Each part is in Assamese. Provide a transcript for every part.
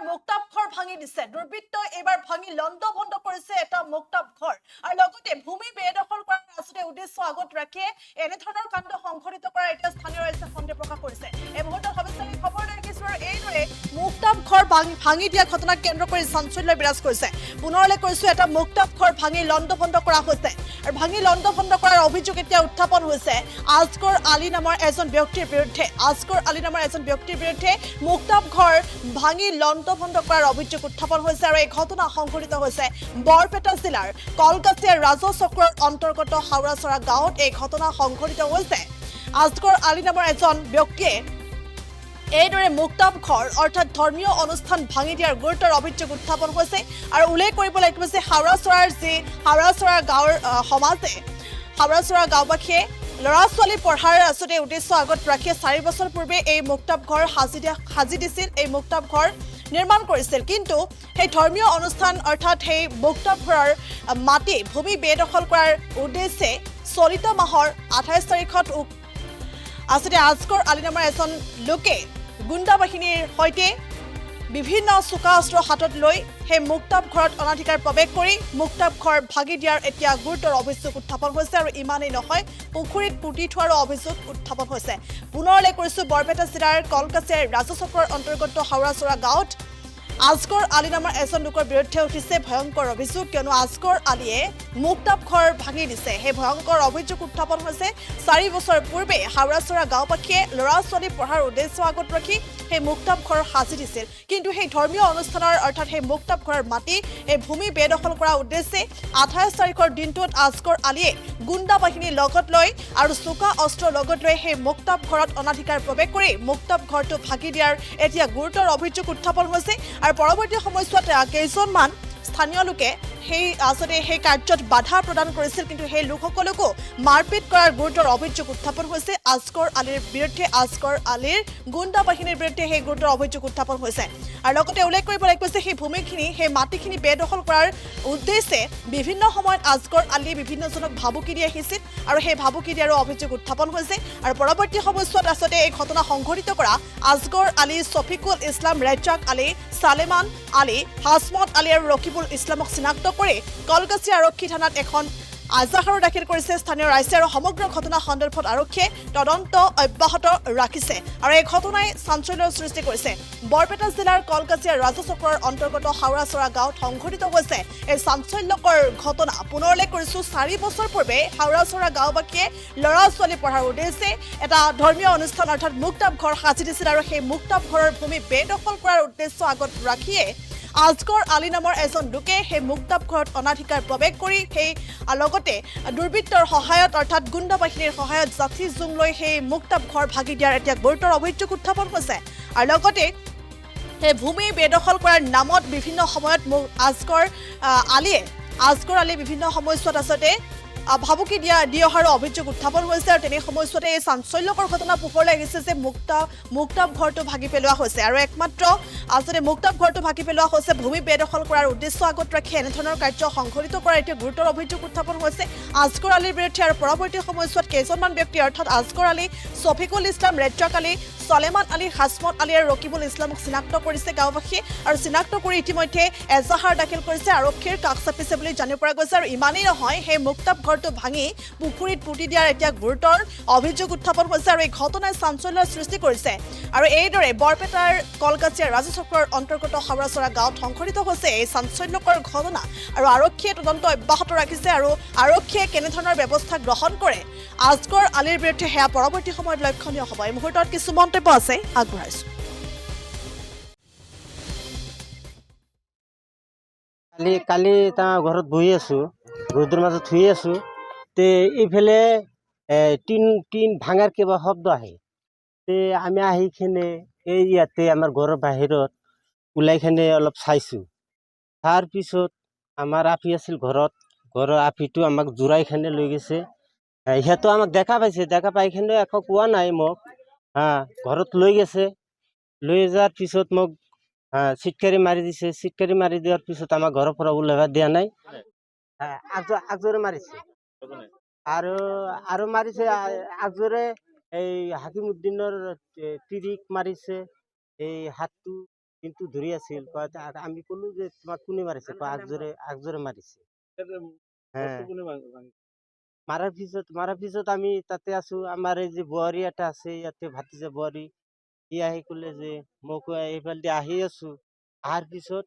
মুক্তাপ ঘৰ ভাঙি দিছে দুৰ্বৃত্তই এইবাৰ ভাঙি লণ্ডভণ্ড কৰিছে এটা মুক্তাপ ঘৰ আৰু লগতে ভূমি বেদখল কৰাৰ আসতে উদ্দেশ্য আগত ৰাখি এনে ধৰণৰ কাণ্ড সংঘটিত কৰাৰ এতিয়া স্থানীয় ৰাইজে সন্দেহ প্ৰকাশ কৰিছে এই মুহূৰ্তত সবিস্তাৰিত খবৰ লৈ আহিছো আৰু এইদৰে মুক্তাপ ঘৰ ভাঙি দিয়া ঘটনাক কেন্দ্ৰ কৰি চাঞ্চল্য বিৰাজ কৰিছে পুনৰলে কৈছো এটা মুক্তাপ ঘৰ ভাঙি লণ্ডভণ্ড কৰা হৈছে আৰু ভাঙি লণ্ডভণ্ড কৰাৰ অভিযোগ এতিয়া উত্থাপন হৈছে আজগৰ আলী নামৰ এজন ব্যক্তিৰ বিৰুদ্ধে মুক্তাপ ঘৰ ভাঙি লণ্ডভণ্ড কৰাৰ অভিযোগ উত্থাপন হৈছে আৰু এই ঘটনা সংঘটিত হৈছে বৰপেটা জিলাৰ কলকাছিয়া ৰাজহ চক্ৰৰ অন্তৰ্গত হাওৰাচৰা গাঁৱত এই ঘটনা সংঘটিত হৈছে আজগৰ আলী নামৰ এজন ব্যক্তিয়ে এইদৰে মুক্তাপ ঘৰ অৰ্থাৎ ধৰ্মীয় অনুষ্ঠান ভাঙি দিয়াৰ গুৰুতৰ অভিযোগ উত্থাপন হৈছে আৰু উল্লেখ কৰিব লাগিব যে হাওৰাচৰা গাঁৱৰ সমাজে হাওৰাচৰা গাঁওবাসীয়ে ল'ৰা ছোৱালী পঢ়াৰ আসতে উদ্দেশ্য আগত ৰাখি 4 বছৰ পূৰ্বে এই মুক্তাপ ঘৰ সাজি দিছিল এই মুক্তাপ ঘৰ নিৰ্মাণ কৰিছিল কিন্তু সেই ধৰ্মীয় অনুষ্ঠান অৰ্থাৎ সেই মুক্তাপ ঘৰৰ মাটি ভূমি বেদখল কৰাৰ উদ্দেশ্যে চলিত মাহৰ 28 তাৰিখত আসতে আজগৰ আলী নামৰ এজন লোকে গুণ্ডা বাহিনীৰ সৈতে বিভিন্ন চোকা অস্ত্ৰ হাতত লৈ সেই মুক্তাপ ঘৰত অনাধিকাৰ প্ৰৱেশ কৰি মুক্তাপ ঘৰ ভাগি দিয়াৰ এতিয়া গুৰুতৰ অভিযোগ উত্থাপন হৈছে আৰু ইমানেই নহয় পুখুৰীত পুতি থোৱাৰ অভিযোগ উত্থাপন হৈছে পুনৰলে কৰিছো বৰপেটা জিলাৰ কলকাছিয়াৰ ৰাজহ চক্ৰৰ অন্তৰ্গত হাওৰাচৰা গাঁৱত আজগৰ আলী নামৰ এজন লোকৰ বিৰুদ্ধে উঠিছে ভয়ংকৰ অভিযোগ কিয়নো আজগৰ আলীয়ে মুক্তাপ ঘৰ ভাঙি দিছে সেই ভয়ংকৰ অভিযোগ উত্থাপন হৈছে 4 বছৰ পূৰ্বে হাওৰাচৰা গাঁওবাসীয়ে ল'ৰা ছোৱালী পঢ়াৰ উদ্দেশ্য আগত ৰাখি সেই মুক্তাপ ঘৰ সাজি দিছিল কিন্তু সেই ধৰ্মীয় অনুষ্ঠানৰ অৰ্থাৎ সেই মুক্তাপ ঘৰৰ মাটি এই ভূমি বেদখল কৰাৰ উদ্দেশ্যে 28 তাৰিখৰ দিনটোত আজগৰ আলীয়ে গুণ্ডা বাহিনী লগত লৈ আৰু চোকা অস্ত্ৰ লগত লৈ সেই মুক্তাপ ঘৰত অনাধিকাৰ প্ৰৱেশ কৰি মুক্তাপ ঘৰটো ভাগি দিয়াৰ এতিয়া গুৰুতৰ অভিযোগ উত্থাপন হৈছে আৰু পৰৱৰ্তী সময়ছোৱাত কেইজনমান স্থানীয় লোকে সেই আসতে সেই কাৰ্যত বাধা প্ৰদান কৰিছিল কিন্তু সেই লোকসকলকো মাৰপিট কৰাৰ গুৰুতৰ অভিযোগ উত্থাপন হৈছে আজগৰ আলীৰ বিৰুদ্ধে আজগৰ আলীৰ গুণ্ডা বাহিনীৰ বিৰুদ্ধে সেই গুৰুতৰ অভিযোগ উত্থাপন হৈছে আৰু লগতে উল্লেখ কৰিব লাগিব যে সেই ভূমিখিনি সেই মাটিখিনি বেদখল কৰাৰ উদ্দেশ্যে বিভিন্ন সময়ত আজগৰ আলী বিভিন্নজনক ভাবুকি দি আহিছিল আৰু সেই ভাবুকি দিয়াৰো অভিযোগ উত্থাপন হৈছে আৰু পৰৱৰ্তী সময়ছোৱাত আসতে এই ঘটনা সংঘটিত কৰা আজগৰ আলী শফিকুল ইছলাম ৰেজাক আলী সালেমান আলী হাসমত আলী আৰু ৰকিবুল ইছলামক চিনাক্ত কৰি কলকাছিয়া আৰক্ষী থানাত এখন আজাহাৰো দাখিল কৰিছে স্থানীয় ৰাইজে আৰু সমগ্ৰ ঘটনা সন্দৰ্ভত আৰক্ষীয়ে তদন্ত অব্যাহত ৰাখিছে আৰু এই ঘটনাই চাঞ্চল্যৰ সৃষ্টি কৰিছে বৰপেটা জিলাৰ কলকাছিয়া ৰাজহ চক্ৰৰ অন্তৰ্গত হাওৰাচৰা গাঁৱত সংঘটিত হৈছে এই চাঞ্চল্যকৰ ঘটনা পুনৰলে কৰিছো 4 বছৰ পূৰ্বে হাওৰাচৰা গাঁওবাসীয়ে ল'ৰা ছোৱালী পঢ়াৰ উদ্দেশ্যে এটা ধৰ্মীয় অনুষ্ঠান অৰ্থাৎ মুক্তাপ ঘৰ সাজি দিছিল আৰু সেই মুক্তাপ ঘৰৰ ভূমি বেদখল কৰাৰ উদ্দেশ্য আগত ৰাখিয়ে আজগৰ আলী নামৰ এজন লোকে সেই মুক্তাপ ঘৰত অনাধিকাৰ প্ৰৱেশ কৰি সেই লগতে দুৰ্বৃত্তৰ সহায়ত অৰ্থাৎ গুণ্ডা বাহিনীৰ সহায়ত জাঠি জুং লৈ সেই মুক্তাপ ঘৰ ভাগি দিয়াৰ এতিয়া গুৰুতৰ অভিযোগ উত্থাপন হৈছে আৰু লগতে সেই ভূমি বেদখল কৰাৰ নামত বিভিন্ন সময়ত আজগৰ আলী বিভিন্ন সময়ছোৱাত আসতে ভাবুকি দি অহাৰ অভিযোগ উত্থাপন হৈছে আৰু তেনে সময়ছোৱাতে এই চাঞ্চল্যকৰ ঘটনা পোহৰলৈ আহিছে যে মুক্তাপ ঘৰটো ভাগি পেলোৱা হৈছে আৰু একমাত্ৰ আসলে মুক্তাপ ঘৰটো ভাগি পেলোৱা হৈছে ভূমি বেদখল কৰাৰ উদ্দেশ্য আগত ৰাখি এনেধৰণৰ কাৰ্য সংঘটিত কৰাৰ এতিয়া গুৰুতৰ অভিযোগ উত্থাপন হৈছে আজগৰ আলীৰ বিৰুদ্ধে আৰু পৰৱৰ্তী সময়ছোৱাত কেইজনমান ব্যক্তি অৰ্থাৎ আজগৰ আলী শফিকুল ইছলাম ৰেজাক আলী সালেমান আলী হাসমত আলী আৰু ৰকিবুল ইছলামক চিনাক্ত কৰিছে গাঁওবাসীয়ে আৰু চিনাক্ত কৰি ইতিমধ্যে এজাহাৰ দাখিল কৰিছে আৰক্ষীৰ কাষ চাপিছে বুলি জানিব পৰা গৈছে আৰু ইমানেই নহয় সেই মুক্তাপ ঘৰটো ভাঙি পুখুৰীত পুতি দিয়াৰ এতিয়া গুৰুতৰ অভিযোগ উত্থাপন হৈছে আৰু এই ঘটনাই চাঞ্চল্যৰ সৃষ্টি কৰিছে আৰু এইদৰে বৰপেটাৰ কলকাছিয়া ৰাজহ চক্ৰৰ অন্তৰ্গত হাওৰাচৰা গাঁৱত সংঘটিত হৈছে এই চাঞ্চল্যকৰ ঘটনা আৰু আৰক্ষীয়ে তদন্ত অব্যাহত ৰাখিছে আৰু আৰক্ষীয়ে কেনেধৰণৰ ব্যৱস্থা গ্ৰহণ কৰে আজগৰ আলীৰ বিৰুদ্ধে সেয়া পৰৱৰ্তী সময়ত লক্ষণীয় হ'ব এই মুহূৰ্তত কিছু মন্তব্য আছে আগবঢ়াইছো কালি তাৰ ঘৰত বহি আছো ৰ'দৰ মাজত শুই আছো তে এইফালে টিন ভাঙাৰ কিবা শব্দ আহে তে আমি আহি কিনে এই ইয়াতে আমাৰ ঘৰৰ বাহিৰত ওলাই কিনে অলপ চাইছো তাৰপিছত আমাৰ আপি আছিল ঘৰৰ আপিটো আমাক জোৰাই কিনে লৈ গৈছে সিহঁতো আমাক দেখা পাই কিনে একো কোৱা নাই মোক ঘৰত লৈ গৈছে লৈ যোৱাৰ পিছত মোক চিটকাৰি মাৰি দিছে চিটকাৰি মাৰি দিয়াৰ পিছত আমাৰ ঘৰৰ পৰা ওলাব দিয়া নাই আগজোৰে মাৰিছে আৰু মাৰিছে আগজোৰে এই হাকিমুদ্দিনৰ তিৰিক মাৰিছে এই হাতটো কিন্তু ধৰি আছিল কয় আমি ক'লো যে তোমাক কোনে মাৰিছে কয় আগজোৰে মাৰিছে মাৰাৰ পিছত আমি তাতে আছো আমাৰ এই যে বোৱাৰী এটা আছে ইয়াতে ভাতিজা বোৱাৰী সি আহি ক'লে যে মোক এইফালে আহি আছো অহাৰ পিছত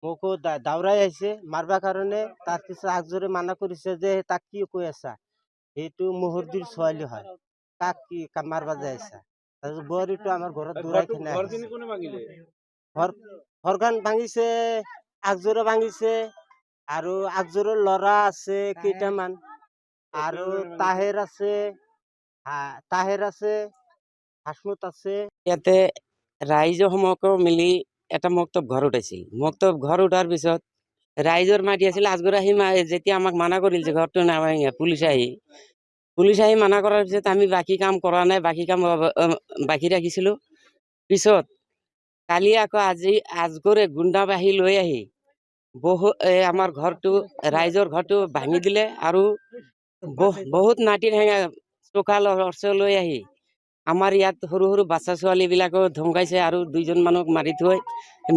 মোকো দাউৰাই আহিছে মাৰবা কাৰণে তাৰপিছত আগজোৰে মানা কৰিছে যে তাক কি কৈ আছা সেইটো মুহুৰ্দিৰ ছোৱালী হয় কাক কি মাৰবা যাই আছা তাৰপিছত বোৱাৰীটো আমাৰ ঘৰত দৌৰাই কিনে ঘৰখন ভাঙিছে আগজোৰে ভাঙিছে আৰু আগজোৰৰ ল'ৰা আছে কেইটামান আৰু তাহেৰ আছে হাসমুত আছে ইয়াতে ৰাইজৰ সমূহকো মিলি এটা মক্তব ঘৰ উঠাইছিল মক্তব ঘৰ উঠাৰ পিছত ৰাইজৰ মাটি আছিল আজগৰ আহি যেতিয়া আমাক মানা কৰিল যে ঘৰটো নাভাঙিয়া পুলিচ আহি মানা কৰাৰ পিছত আমি বাকী কাম কৰা নাই বাকী কাম বাকী ৰাখিছিলো পিছত কালি আকৌ আজি আজগৰে গুণ্ডা বাহিনী লৈ আহি আমাৰ ঘৰটো ৰাইজৰ ঘৰটো ভাঙি দিলে আৰু বহুত নাটিৰ হেঙা চোকা লৰচ লৈ আহি আমাৰ ইয়াত সৰু সৰু বাচ্চা ছোৱালী বিলাকো ধমকাইছে আৰু 2জন মানুহক মাৰি থৈ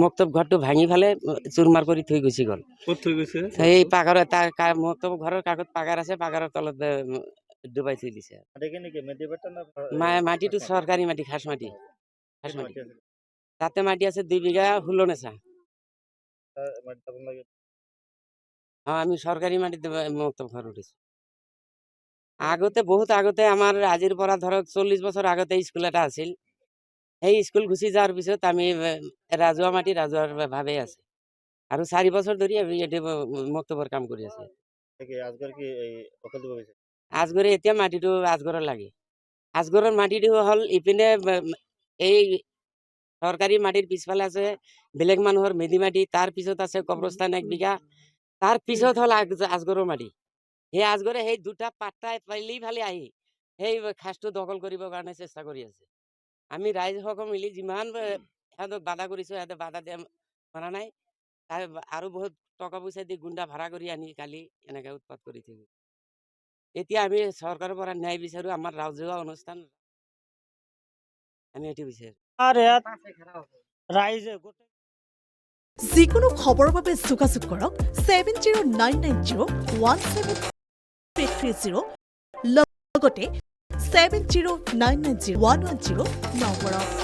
মক্তব ঘৰটো ভাঙি ফালে চুৰমাৰ কৰি থৈ গুচি গ'ল সেই পাগাৰৰ মক্তব ঘৰৰ কাষত পাগাৰ আছে পাগাৰৰ তলত ডুবাই থৈ দিছে মাটিটো চৰকাৰী মাটি খাস মাটি তাতে মাটি আছে 2 বিঘা 16 নেচা আমি সরকারি মাটিতে মক্তব ঘর উঠেছি বহুত আগতে আমার আজির পৰা ধরক 40 বছর আগতে স্কুল এটা আছিল সেই স্কুল গুচি যাওয়ার পিছত আমি রাজুয়া মাটি রাজুয়ার ভাবে আছে আৰু 4 বছৰ ধৰে আমি এটি মক্তবৰ কাম কৰি আছি আজগৰে এতিয়া মাটিটো আজগৰৰ লাগে আজগৰৰ মাটিটো হল ইপিনে এই সৰকাৰি মাটিৰ পিছফালে আছে বেলেগ মানুহৰ মেদি মাটি তাৰ পিছত আছে কবৰস্থান 1 বিঘা তাৰ পিছত হল আজগৰৰ মাটি সেই আজগৰে সেই দুটা পাট্টা পাইলেই ভালে আহি সেই খাসটো দখল কৰিবৰ কাৰণে চেষ্টা কৰি আছে আমি ৰাইজসকল মিলি যিমান সিহঁতক বাধা কৰিছো সিহঁতে বাধা দিয়া কৰা নাই আৰু বহুত টকা পইচা দি গুণ্ডা ভাড়া কৰি আনি কালি এনেকে উৎপাত কৰি থৈ এতিয়া আমি চৰকাৰৰ পৰা ন্যায় বিচাৰো আমাৰ ৰাজহুৱা অনুষ্ঠান আমি এটি বিচাৰো ৰাইজে যিকোনো খবৰৰ বাবে যোগাযোগ কৰক 7099017330 লগতে 70990110 নম্বৰত